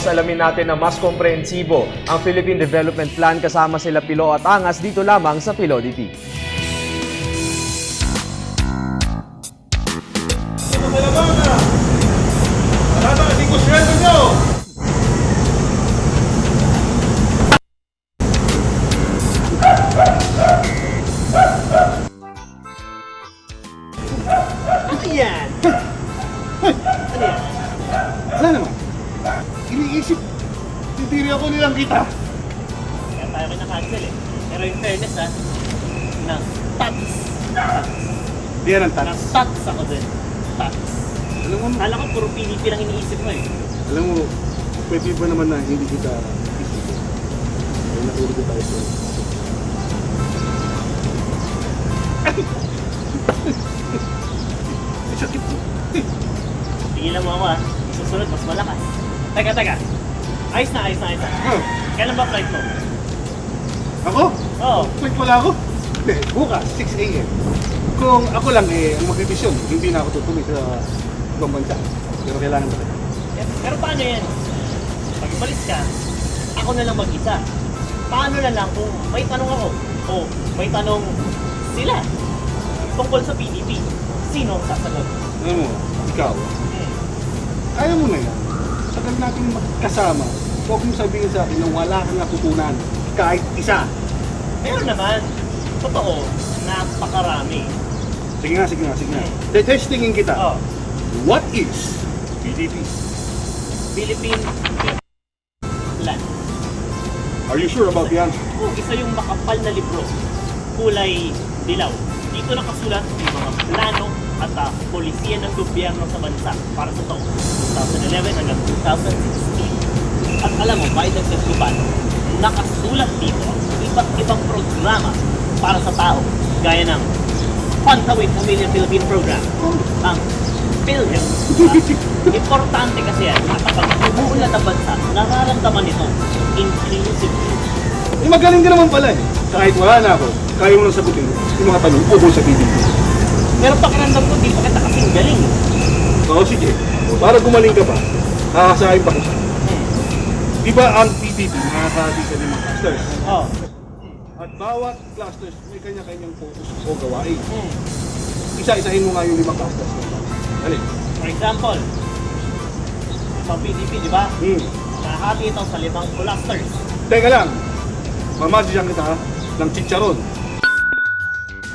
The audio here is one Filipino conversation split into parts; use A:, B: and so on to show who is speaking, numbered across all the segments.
A: Alamin natin na mas komprehensibo ang Philippine Development Plan kasama sila Pilo at Angas dito lamang sa Pilodi TV.
B: Ano yan? Ano yan?
C: Wala naman. Iniisip, titiri ako nilang kita.
B: Kaya tayo kinakancel eh. Pero in fairness ha, ng tats.
C: Di yan ang
B: Ng
C: tanas.
B: tats ako din. Tats.
C: Alam mo,
B: Kala ko puro PDP lang iniisip mo eh.
C: alam mo, pwede ba naman na hindi kita isipin? Ay, natulog ko tayo sa... Ay, sakit mo.
B: Tigilan mo ako ha. Susunod, mas malakas. Teka. Ayos na.
C: Huh?
B: Kailan ba flight mo?
C: Ako?
B: Oo.
C: Wait, wala ako. Hindi, bukas, 6 a.m. Kung ako lang ang magdedesisyon, hindi na ako tutuloy sa ibang bansa. Pero kailangan talaga.
B: Pero paano yan? Pag umalis ka, ako na lang mag-isa. Paano na lang kung may tanong ako o may tanong sila tungkol sa PDP? Sino ang sasagot?
C: Alam mo, ikaw, kaya mo na yan. Tagal natin magkasama. Huwag mong sabihin sa akin na wala kang natutunan. Kahit isa.
B: Meron naman. Totoo, napakarami.
C: Sige nga. Testingin kita.
B: Oh,
C: What is PDP?
B: Philippine Land.
C: Are you sure about the answer?
B: Oh, isa yung makapal na libro. Kulay dilaw. Dito nakasulat yung mga plano at polisiya ng gobyerno sa bansa para sa taong 2011 hanggang 2016. At alam mo, by the Tagluban, nakasulat dito ang iba't ibang programa para sa tao, gaya ng Pantawid Pamilya Philippine Program, ang PhilHealth. Importante kasi yan, at kapag umuulan ang bansa, nararamdaman nito inclusively.
C: Eh, magaling ka naman pala eh. Kahit wala na ako, kaya mo nang sagutin yung mga tanong ukol sa PDP.
B: Pero pakiramdam ko, di pa kita kasing galing.
C: Oo, sige. Para gumaling ka pa, kakasahin pa ko siya. Di ba ang PDP nakakahati sa 5 clusters?
B: Oh.
C: At bawat clusters may kanya-kanyang focus o gawain. Isa-isahin mo nga yung 5 clusters. Alin?
B: For example, sa PDP, di ba? Nahati ito sa 5 clusters.
C: Teka lang, mamadisyan kita ng chicharon.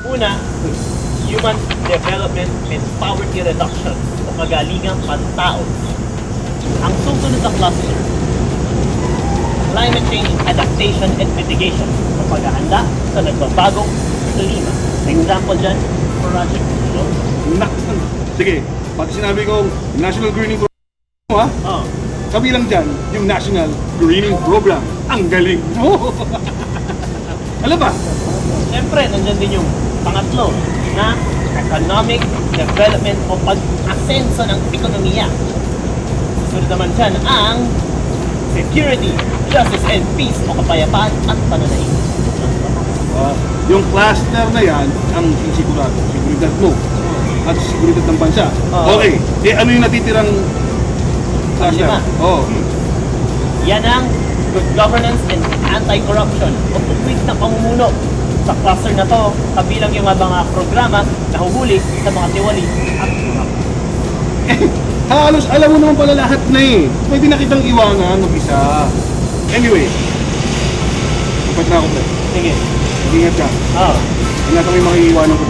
B: Una, Human Development and Poverty Reduction o kagalingang pantao. Ang susunod na cluster, Climate Change Adaptation and Mitigation o paghahanda sa nagbabagong klima. Example dyan, Project Flow.
C: Sige, pag sinabi kong National Greening Program, ha?
B: Oh,
C: Kabilang dyan, yung National Greening Program. Ang galing mo! Alam ba?
B: siyempre, nandyan din yung pangatlo na Economic Development o pag-asenso ng ekonomiya. Susunod naman dyan ang Security, Justice and Peace o kapayapaan at pananaig.
C: Yung cluster na yan, ang sisigurado, seguridad mo at seguridad ng bansa.
B: Oo.
C: Okay, ano yung natitirang cluster?
B: 5.
C: Oo.
B: Yan ang Good Governance and Anti-Corruption o tuwid na pamumuno. Sa cluster na to, kabilang yung mga programa na huhuli sa mga tiwali at kurap.
C: Halos alam mo naman pala lahat na eh. Pwede na kitang iwanan mag-isa. Anyway, kapag na ako, pre.
B: Sige.
C: Ingat ka.
B: Oh.
C: Ingat kami mga iiwanan ko